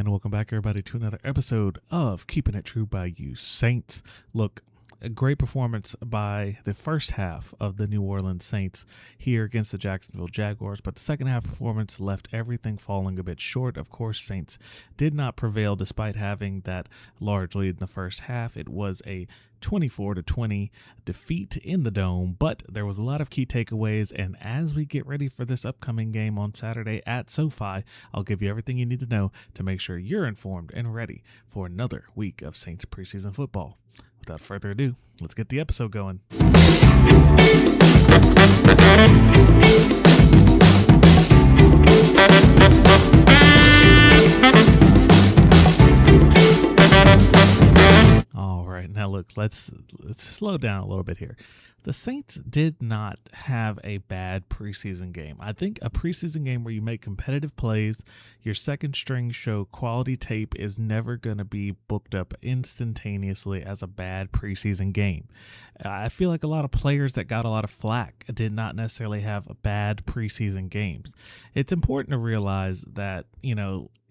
And welcome back, everybody, to another episode of Keeping It True Bayou Saints. Look, a great performance by the first half of the New Orleans Saints here against the Jacksonville Jaguars, but the second half performance left everything falling a bit short. Of course, Saints did not prevail despite having that large lead in the first half. It was a 24-20 defeat in the Dome, but there was a lot of key takeaways, and as we get ready for this upcoming game on Saturday at SoFi, I'll give you everything you need to know to make sure you're informed and ready for another week of Saints preseason football. Without further ado, let's get the episode going. All right, now look, let's slow down a little bit here. The Saints did not have a bad preseason game. I think a preseason game where you make competitive plays, your second string show quality tape is never going to be booked up instantaneously as a bad preseason game. I feel like a lot of players that got a lot of flack did not necessarily have bad preseason games. It's important to realize that,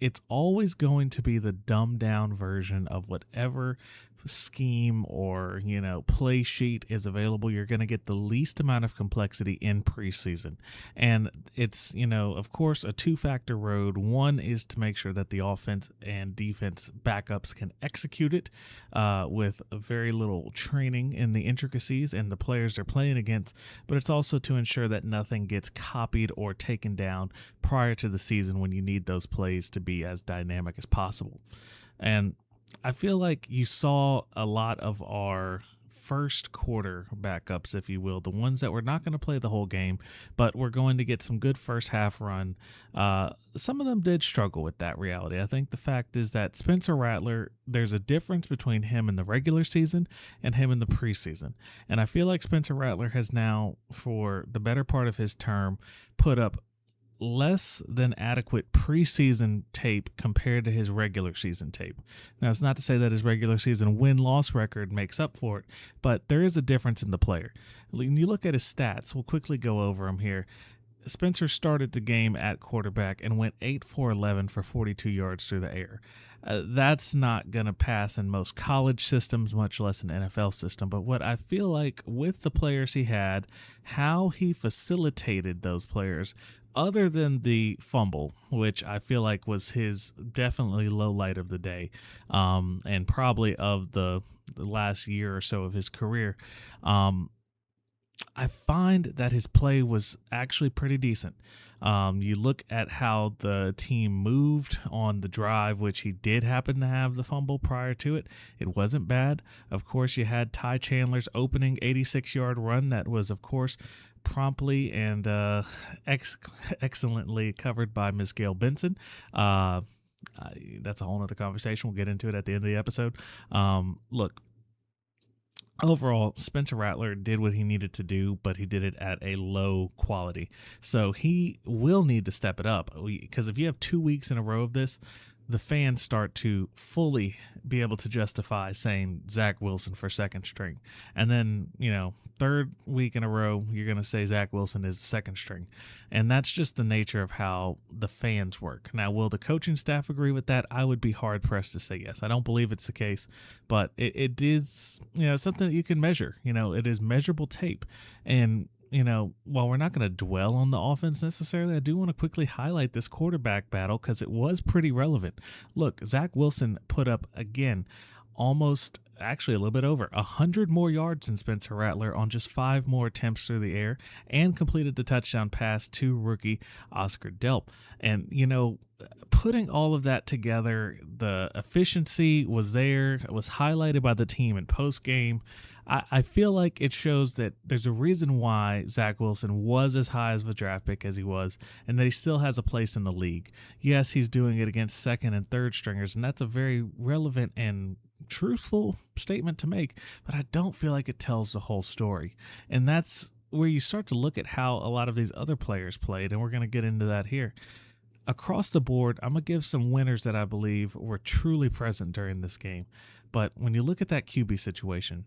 it's always going to be the dumbed down version of whatever scheme or play sheet is available. You're going to get the least amount of complexity in preseason, and it's of course a two-factor road. One is to make sure that the offense and defense backups can execute it with very little training in the intricacies and the players they're playing against, but it's also to ensure that nothing gets copied or taken down prior to the season when you need those plays to be as dynamic as possible. And I feel like you saw a lot of our first quarter backups, if you will, the ones that were not going to play the whole game, but we're going to get some good first half run. Some of them did struggle with that reality. I think the fact is that Spencer Rattler, there's a difference between him in the regular season and him in the preseason. And I feel like Spencer Rattler has now, for the better part of his term, put up less than adequate preseason tape compared to his regular season tape. Now, it's not to say that his regular season win-loss record makes up for it, but there is a difference in the player. When you look at his stats, we'll quickly go over them here. Spencer started the game at quarterback and went 8-for-11 for 42 yards through the air. That's not going to pass in most college systems, much less an NFL system. But what I feel like with the players he had, how he facilitated those players, other than the fumble, which I feel like was his definitely low light of the day, and probably of the last year or so of his career, I find that his play was actually pretty decent. You look at how the team moved on the drive, which he did happen to have the fumble prior to it. It wasn't bad. Of course, you had Ty Chandler's opening 86-yard run that was, of course, promptly and excellently covered by Ms. Gail Benson. That's a whole other conversation. We'll get into it at the end of the episode. Look, overall, Spencer Rattler did what he needed to do, but he did it at a low quality. So he will need to step it up, because if you have 2 weeks in a row of this, the fans start to fully be able to justify saying Zach Wilson for second string. And then, third week in a row, you're going to say Zach Wilson is the second string. And that's just the nature of how the fans work. Now, will the coaching staff agree with that? I would be hard-pressed to say yes. I don't believe it's the case, but it is, something that you can measure. It is measurable tape. And while we're not going to dwell on the offense necessarily, I do want to quickly highlight this quarterback battle because it was pretty relevant. Look, Zach Wilson put up, again, actually a little bit over 100 more yards than Spencer Rattler on just 5 more attempts through the air, and completed the touchdown pass to rookie Oscar Delp. And, putting all of that together, the efficiency was there. It was highlighted by the team in post-game. I feel like it shows that there's a reason why Zach Wilson was as high of a draft pick as he was, and that he still has a place in the league. Yes, he's doing it against second and third stringers, and that's a very relevant and truthful statement to make, but I don't feel like it tells the whole story. And that's where you start to look at how a lot of these other players played, and we're going to get into that here. Across the board, I'm going to give some winners that I believe were truly present during this game. But when you look at that QB situation,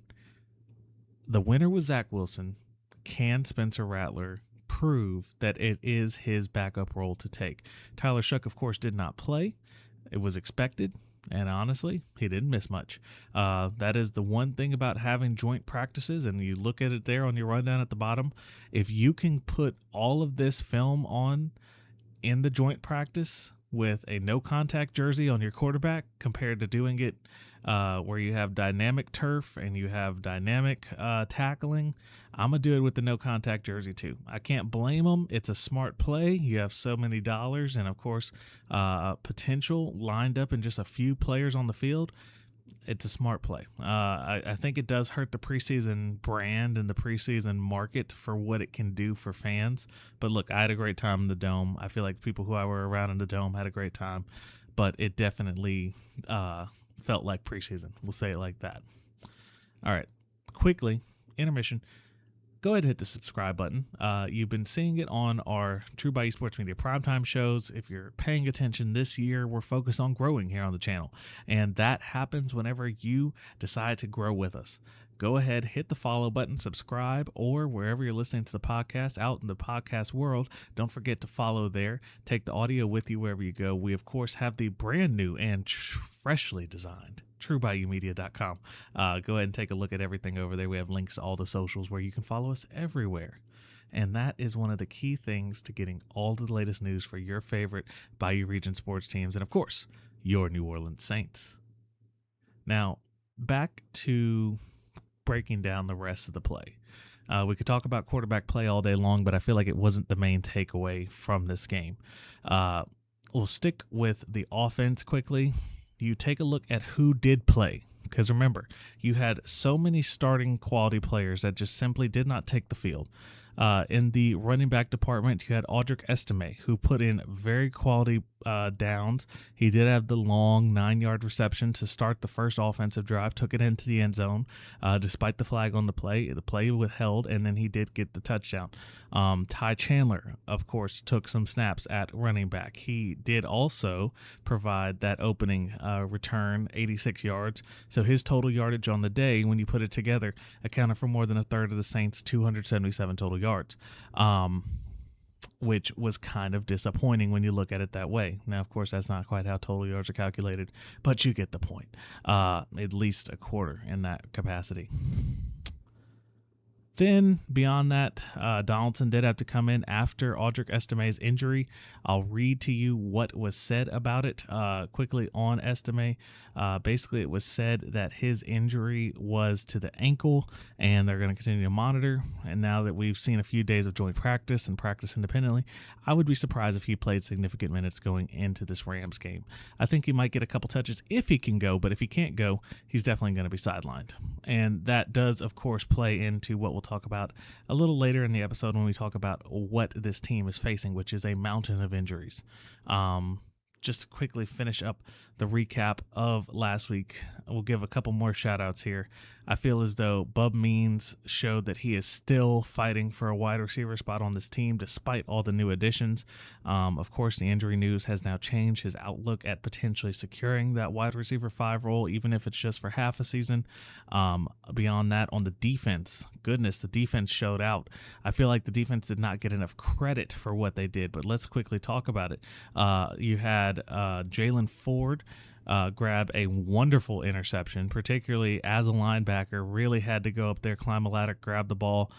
the winner was Zach Wilson. Can Spencer Rattler prove that it is his backup role to take? Tyler Shuck, of course, did not play. It was expected, and honestly, he didn't miss much. That is the one thing about having joint practices, and you look at it there on your rundown at the bottom. If you can put all of this film on in the joint practice with a no contact jersey on your quarterback compared to doing it where you have dynamic turf and you have dynamic tackling, I'm going to do it with the no contact jersey too. I can't blame them. It's a smart play. You have so many dollars and, of course, potential lined up in just a few players on the field. It's a smart play. I think it does hurt the preseason brand and the preseason market for what it can do for fans. But look, I had a great time in the Dome. I feel like people who I were around in the Dome had a great time. But it definitely felt like preseason. We'll say it like that. All right. Quickly, intermission. Go ahead and hit the subscribe button. You've been seeing it on our True Bayou Sports Media primetime shows. If you're paying attention this year, we're focused on growing here on the channel. And that happens whenever you decide to grow with us. Go ahead, hit the follow button, subscribe, or wherever you're listening to the podcast out in the podcast world, don't forget to follow there. Take the audio with you wherever you go. We, of course, have the brand new and freshly designed TrueBayouMedia.com. Go ahead and take a look at everything over there. We have links to all the socials where you can follow us everywhere. And that is one of the key things to getting all the latest news for your favorite Bayou Region sports teams and, of course, your New Orleans Saints. Now, back to breaking down the rest of the play. We could talk about quarterback play all day long, but I feel like it wasn't the main takeaway from this game. We'll stick with the offense quickly. You take a look at who did play, because remember, you had so many starting quality players that just simply did not take the field. In the running back department, you had Audric Estime, who put in very quality downs. He did have the long 9-yard reception to start the first offensive drive, took it into the end zone despite the flag on the play. The play withheld, and then he did get the touchdown. Ty Chandler, of course, took some snaps at running back. He did also provide that opening return, 86 yards. So his total yardage on the day, when you put it together, accounted for more than a third of the Saints' 277 total yards, which was kind of disappointing when you look at it that way. Now, of course, that's not quite how total yards are calculated, but you get the point. At least a quarter in that capacity. Then, beyond that, Donaldson did have to come in after Audric Estime's injury. I'll read to you what was said about it quickly on Estime. Basically, it was said that his injury was to the ankle, and they're going to continue to monitor. And now that we've seen a few days of joint practice and practice independently, I would be surprised if he played significant minutes going into this Rams game. I think he might get a couple touches if he can go, but if he can't go, he's definitely going to be sidelined. And that does, of course, play into what we'll talk about a little later in the episode when we talk about what this team is facing, which is a mountain of injuries. Just to quickly finish up the recap of last week, we'll give a couple more shout outs here. I feel as though Bub Means showed that he is still fighting for a wide receiver spot on this team despite all the new additions. Of course, the injury news has now changed his outlook at potentially securing that wide receiver 5 role, even if it's just for half a season. Beyond that, on the defense, goodness, the defense showed out. I feel like the defense did not get enough credit for what they did, but let's quickly talk about it. You had Jalen Ford grab a wonderful interception, particularly as a linebacker, really had to go up there, climb a ladder, grab the ball.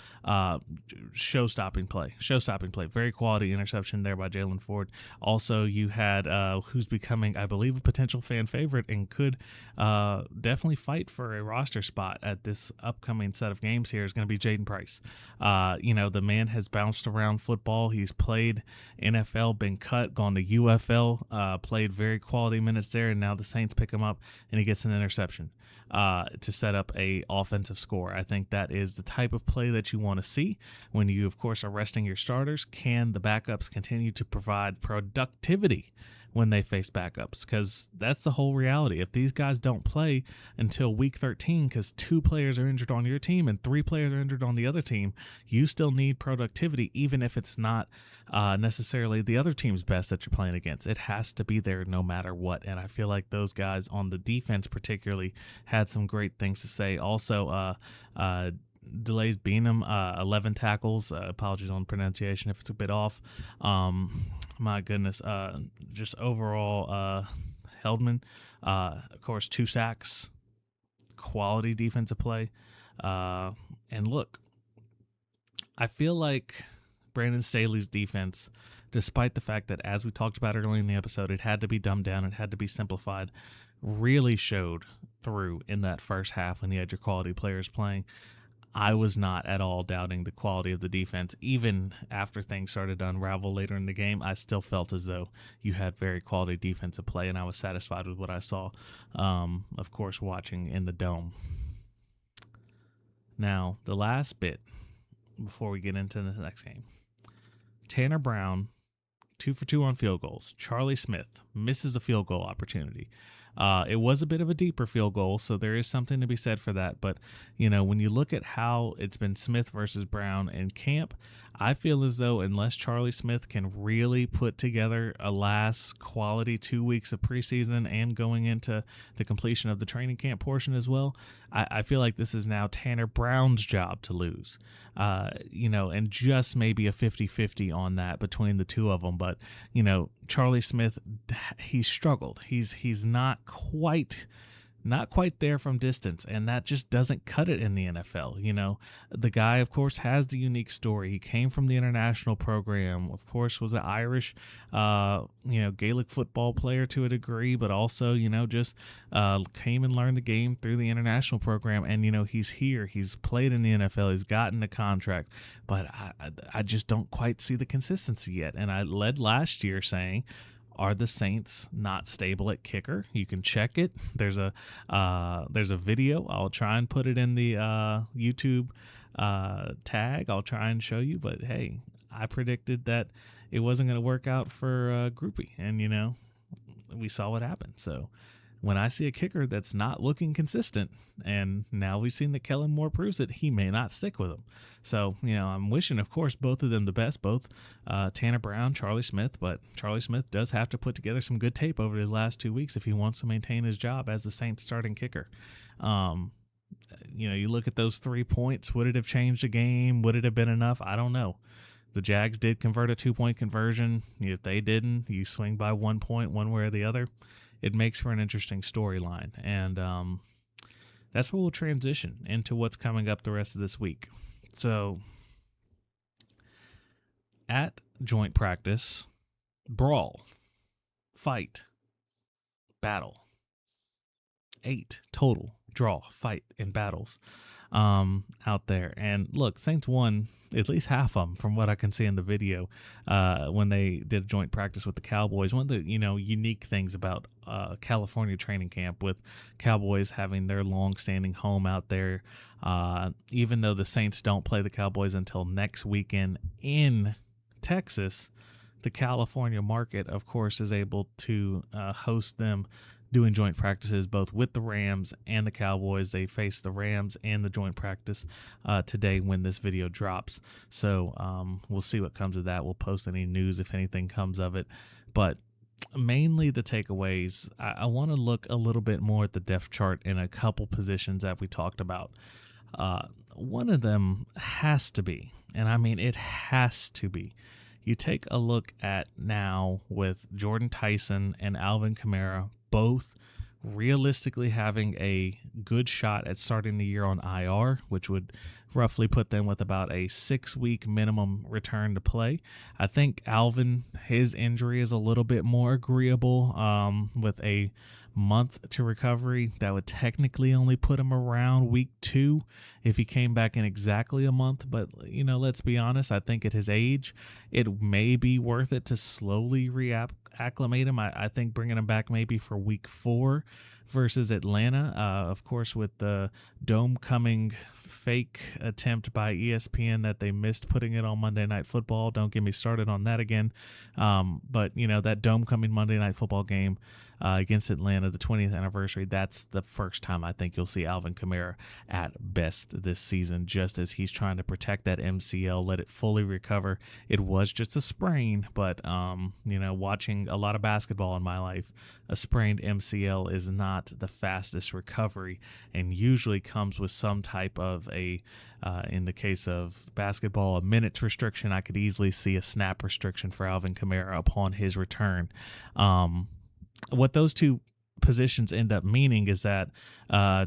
Show-stopping play. Very quality interception there by Jalen Ford. Also, you had who's becoming, I believe, a potential fan favorite and could definitely fight for a roster spot at this upcoming set of games here is going to be Jaden Price. The man has bounced around football. He's played NFL, been cut, gone to UFL, played very quality minutes there, and now the Saints pick him up and he gets an interception to set up a offensive score. I think that is the type of play that you want to see when you, of course, are resting your starters. Can the backups continue to provide productivity when they face backups? Because that's the whole reality. If these guys don't play until week 13 because 2 players are injured on your team and 3 players are injured on the other team, you still need productivity, even if it's not necessarily the other team's best that you're playing against. It has to be there no matter what. And I feel like those guys on the defense particularly had some great things to say. Also, Delays Beanham, 11 tackles. Apologies on pronunciation if it's a bit off. My goodness, just overall Heldman, of course, 2 sacks, quality defensive play. And look, I feel like Brandon Staley's defense, despite the fact that, as we talked about earlier in the episode, it had to be dumbed down, it had to be simplified, really showed through in that first half when you had your quality players playing. I was not at all doubting the quality of the defense. Even after things started to unravel later in the game, I still felt as though you had very quality defensive play, and I was satisfied with what I saw, of course, watching in the Dome. Now, the last bit before we get into the next game. Tanner Brown, 2 for 2 on field goals. Charlie Smith misses a field goal opportunity. It was a bit of a deeper field goal, so there is something to be said for that. But, when you look at how it's been Smith versus Brown in camp, I feel as though unless Charlie Smith can really put together a last quality 2 weeks of preseason and going into the completion of the training camp portion as well, I feel like this is now Tanner Brown's job to lose, and just maybe a 50-50 on that between the two of them. But, Charlie Smith, he struggled. He's not quite there from distance, and that just doesn't cut it in the NFL. The guy, of course, has the unique story. He came from the international program, of course, was an Irish, Gaelic football player to a degree, but also, just came and learned the game through the international program. And, he's here. He's played in the NFL. He's gotten a contract, but I just don't quite see the consistency yet. And I led last year saying, are the Saints not stable at kicker? You can check it. There's a video. I'll try and put it in the YouTube tag. I'll try and show you. But hey, I predicted that it wasn't going to work out for Groupie, and we saw what happened. So when I see a kicker that's not looking consistent, and now we've seen that Kellen Moore proves it, he may not stick with him. So, I'm wishing, of course, both of them the best, both Tanner Brown, Charlie Smith, but Charlie Smith does have to put together some good tape over the last 2 weeks if he wants to maintain his job as the Saints starting kicker. You look at those 3 points, would it have changed the game? Would it have been enough? I don't know. The Jags did convert a 2-point conversion. If they didn't, you swing by 1 point one way or the other. It makes for an interesting storyline. And that's where we'll transition into what's coming up the rest of this week. So at joint practice, brawl, fight, battle. 8 total draw, fight, and battles out there. And look, Saints won at least half of them from what I can see in the video when they did joint practice with the Cowboys. One of the unique things about California training camp, with Cowboys having their long-standing home out there, even though the Saints don't play the Cowboys until next weekend in Texas, the California market, of course, is able to host them doing joint practices both with the Rams and the Cowboys. They face the Rams and the joint practice today when this video drops. So we'll see what comes of that. We'll post any news if anything comes of it. But mainly the takeaways, I want to look a little bit more at the depth chart in a couple positions that we talked about. One of them has to be, and I mean it has to be, you take a look at now with Jordan Tyson and Alvin Kamara both realistically having a good shot at starting the year on IR, which would roughly put them with about a 6-week minimum return to play. I think Alvin, his injury is a little bit more agreeable with a month to recovery. That would technically only put him around week 2 if he came back in exactly a month. But, let's be honest, I think at his age, it may be worth it to slowly acclimate him. I think bringing him back maybe for week 4 versus Atlanta, of course, with the dome coming fake attempt by ESPN that they missed putting it on Monday Night Football. Don't get me started on that again. But, that dome coming Monday Night Football game against Atlanta, the 20th anniversary, that's the first time I think you'll see Alvin Kamara at best this season, just as he's trying to protect that MCL, let it fully recover. It was just a sprain, but, watching a lot of basketball in my life, a sprained MCL is not the fastest recovery and usually comes with some type of in the case of basketball, a minutes restriction. I could easily see a snap restriction for Alvin Kamara upon his return. What those two positions end up meaning is that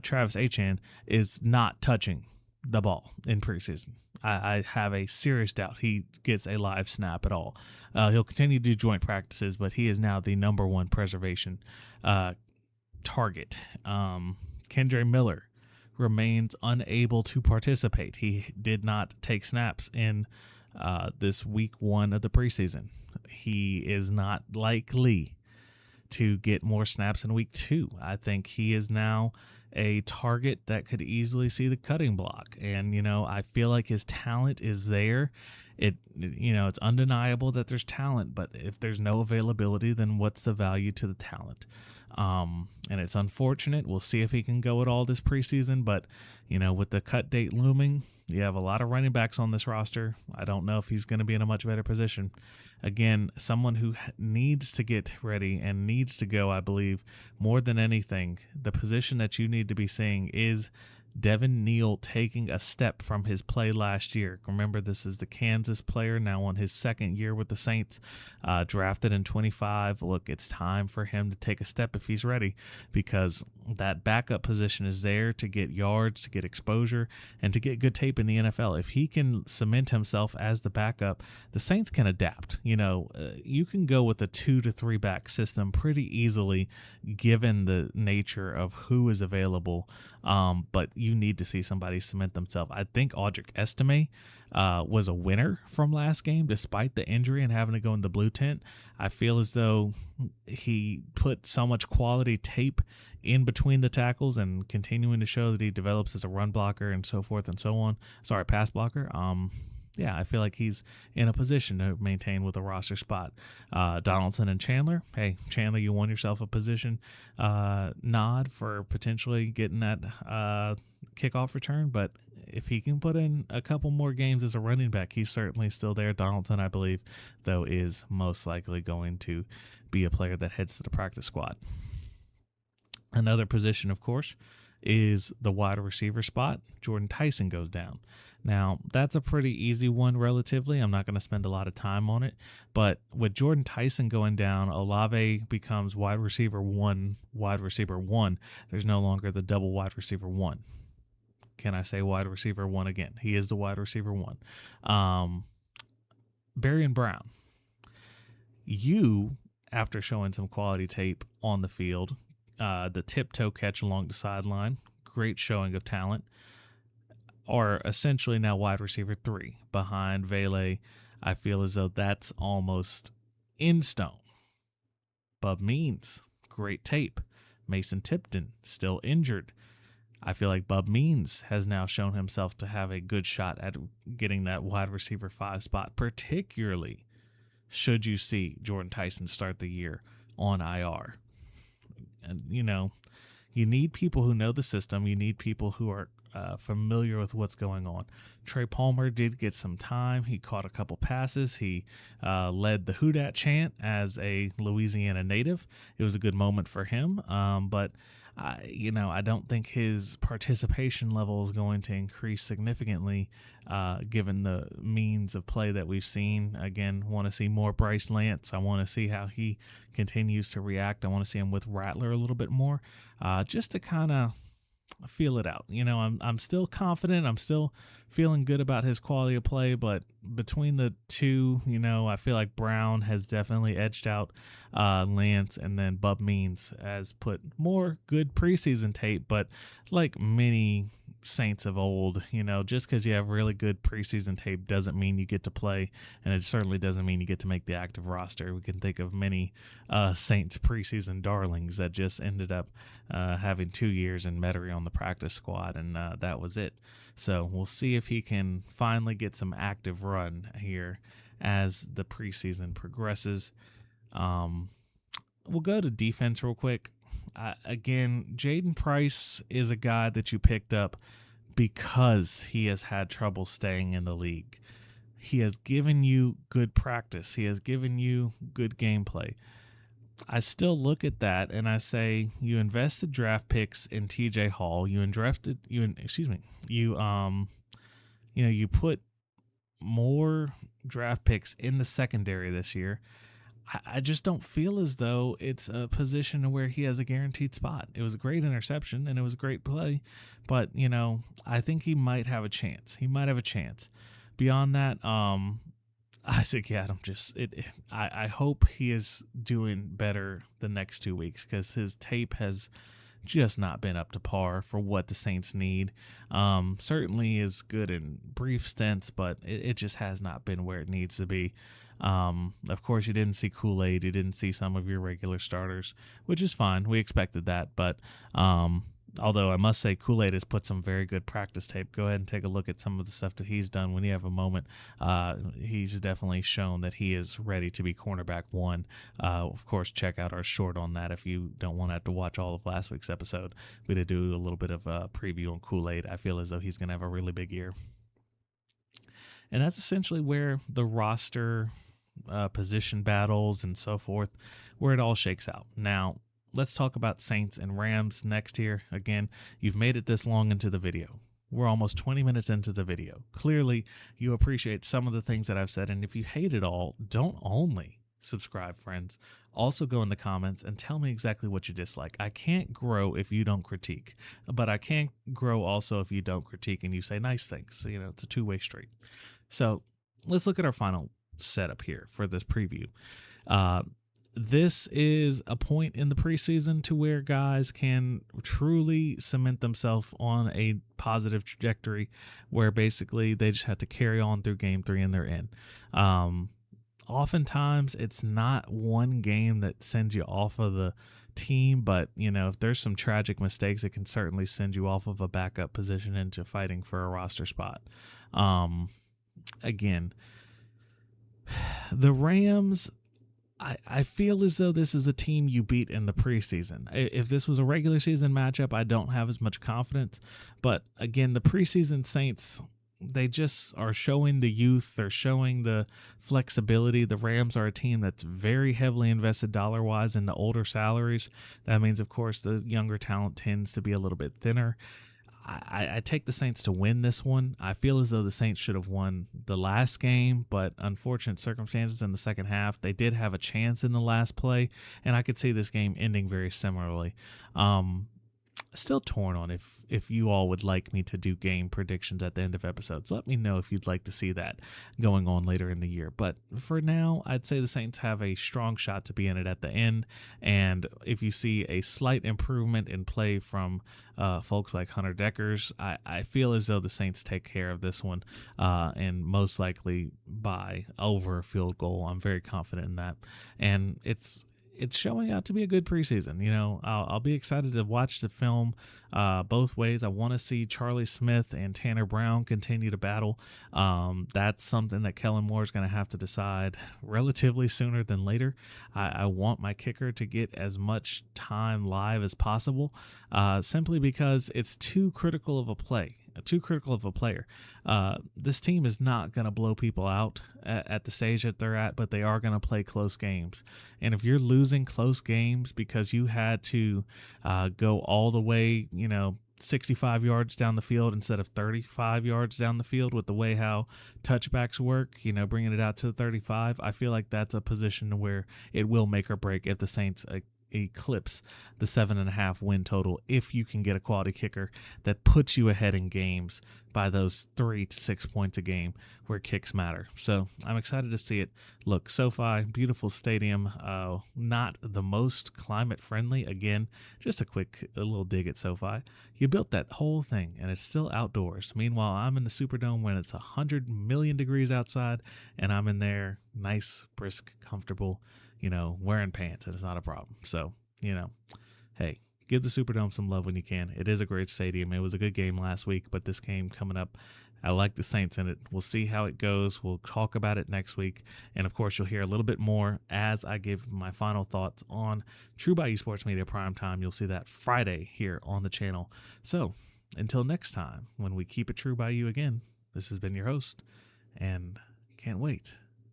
Travis Etienne is not touching the ball in preseason. I have a serious doubt he gets a live snap at all. He'll continue to do joint practices, but he is now the number one preservation target. Kendre Miller remains unable to participate. He did not take snaps in this week 1 of the preseason. He is not likely to get more snaps in week 2. I think he is now a target that could easily see the cutting block. And, I feel like his talent is there. It's undeniable that there's talent, but if there's no availability, then what's the value to the talent? And it's unfortunate. We'll see if he can go at all this preseason, but, with the cut date looming, you have a lot of running backs on this roster. I don't know if he's going to be in a much better position. Again, someone who needs to get ready and needs to go, I believe, more than anything, the position that you need to be seeing is Devin Neal taking a step from his play last year. Remember, this is the Kansas player now on his second year with the Saints, drafted in 25. Look, it's time for him to take a step if he's ready, because that backup position is there to get yards, to get exposure, and to get good tape in the NFL. If he can cement himself as the backup, the Saints can adapt. You can go with a 2 to 3 back system pretty easily given the nature of who is available, but you need to see somebody cement themselves. I think Audric Estime was a winner from last game despite the injury and having to go in the blue tent. I feel as though he put so much quality tape in between the tackles and continuing to show that he develops as a run blocker and so forth and so on. Sorry, pass blocker. I feel like he's in a position to maintain with a roster spot. Donaldson and Chandler. Hey, Chandler, you won yourself a position nod for potentially getting that kickoff return, but if he can put in a couple more games as a running back, he's certainly still there. Donaldson, I believe, though, is most likely going to be a player that heads to the practice squad. Another position, of course, is the wide receiver spot. Jordan Tyson goes down. Now, that's a pretty easy one relatively. I'm not going to spend a lot of time on it. But with Jordan Tyson going down, Olave becomes wide receiver one. There's no longer the double wide receiver one. Can I say wide receiver one again? He is the wide receiver one. Barry Brown. You, after showing some quality tape on the field, the tiptoe catch along the sideline, great showing of talent, are essentially now wide receiver 3 behind Vele. I feel as though that's almost in stone. Bub Means, great tape. Mason Tipton, still injured. I feel like Bub Means has now shown himself to have a good shot at getting that wide receiver 5 spot, particularly should you see Jordan Tyson start the year on IR. And, you need people who know the system. You need people who are familiar with what's going on. Trey Palmer did get some time. He caught a couple passes. He led the Who Dat chant as a Louisiana native. It was a good moment for him. But I don't think his participation level is going to increase significantly given the means of play that we've seen. Again, want to see more Bryce Lance. I want to see how he continues to react. I want to see him with Rattler a little bit more, just to kind of feel it out. I'm still confident. I'm still feeling good about his quality of play, but between the two, I feel like Brown has definitely edged out Lance, and then Bub Means has put more good preseason tape, but like many Saints of old, just because you have really good preseason tape doesn't mean you get to play, and it certainly doesn't mean you get to make the active roster. We can think of many Saints preseason darlings that just ended up having 2 years in Metairie on the practice squad, and that was it. So we'll see if he can finally get some active run here as the preseason progresses. We'll go to defense real quick. Again, Jaden Price is a guy that you picked up because he has had trouble staying in the league. He has given you good practice. He has given you good gameplay. I still look at that and I say, you invested draft picks in TJ Hall. You put more draft picks in the secondary this year. I just don't feel as though it's a position where he has a guaranteed spot. It was a great interception and it was a great play, but I think he might have a chance. Beyond that, Isaac Adam I hope he is doing better the next 2 weeks, because his tape has just not been up to par for what the Saints need. Certainly is good in brief stints, but it just has not been where it needs to be. Of course, you didn't see Kool-Aid. You didn't see some of your regular starters, which is fine. We expected that. But although I must say Kool-Aid has put some very good practice tape. Go ahead and take a look at some of the stuff that he's done when you have a moment. He's definitely shown that he is ready to be cornerback one. Of course, check out our short on that if you don't want to have to watch all of last week's episode. We did do a little bit of a preview on Kool-Aid. I feel as though he's going to have a really big year. And that's essentially where the roster position battles and so forth, where it all shakes out. Now, let's talk about Saints and Rams next here. Again, you've made it this long into the video. We're almost 20 minutes into the video. Clearly, you appreciate some of the things that I've said, and if you hate it all, don't only subscribe, friends. Also go in the comments and tell me exactly what you dislike. I can't grow if you don't critique, but I can grow also if you don't critique and you say nice things. It's a two-way street. So let's look at our final setup here for this preview. This is a point in the preseason to where guys can truly cement themselves on a positive trajectory, where basically they just have to carry on through game 3 and they're in. Oftentimes it's not one game that sends you off of the team, but if there's some tragic mistakes, it can certainly send you off of a backup position into fighting for a roster spot. Again, the Rams, I feel as though this is a team you beat in the preseason. If this was a regular season matchup, I don't have as much confidence. But again, the preseason Saints, they just are showing the youth. They're showing the flexibility. The Rams are a team that's very heavily invested dollar-wise in the older salaries. That means, of course, the younger talent tends to be a little bit thinner. I take the Saints to win this one. I feel as though the Saints should have won the last game, but unfortunate circumstances in the second half. They did have a chance in the last play, and I could see this game ending very similarly. Still torn on if you all would like me to do game predictions at the end of episodes. Let me know if you'd like to see that going on later in the year. But for now, I'd say the Saints have a strong shot to be in it at the end. And if you see a slight improvement in play from folks like Hunter Deckers, I feel as though the Saints take care of this one, and most likely by over a field goal. I'm very confident in that. And it's showing out to be a good preseason. I'll be excited to watch the film both ways. I want to see Charlie Smith and Tanner Brown continue to battle. That's something that Kellen Moore is going to have to decide relatively sooner than later. I want my kicker to get as much time live as possible, simply because it's too critical of a player. This team is not going to blow people out at the stage that they're at, but they are going to play close games. And if you're losing close games because you had to go all the way, 65 yards down the field instead of 35 yards down the field with the way how touchbacks work, bringing it out to the 35, I feel like that's a position where it will make or break if the Saints eclipse the 7.5 win total, if you can get a quality kicker that puts you ahead in games by those 3 to 6 points a game where kicks matter. So I'm excited to see it. Look, SoFi, beautiful stadium, not the most climate friendly. Again, just a little dig at SoFi. You built that whole thing and it's still outdoors. Meanwhile, I'm in the Superdome when it's 100 million degrees outside and I'm in there, nice, brisk, comfortable, wearing pants, and it's not a problem. So, hey, give the Superdome some love when you can. It is a great stadium. It was a good game last week, but this game coming up, I like the Saints in it. We'll see how it goes. We'll talk about it next week. And, of course, you'll hear a little bit more as I give my final thoughts on True Bayou Sports Media Primetime. You'll see that Friday here on the channel. So, until next time, when we keep it True Bayou again, this has been your host, and can't wait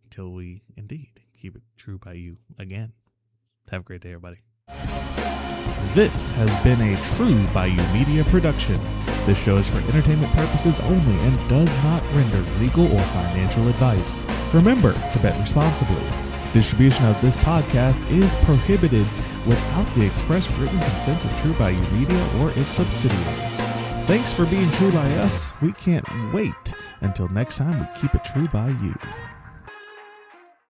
till we indeed keep it True Bayou again. Have a great day, everybody. This has been a True Bayou Media production. This show is for entertainment purposes only and does not render legal or financial advice. Remember to bet responsibly. Distribution of this podcast is prohibited without the express written consent of True Bayou Media or its subsidiaries. Thanks for being true by us. We can't wait until next time we keep it true by you.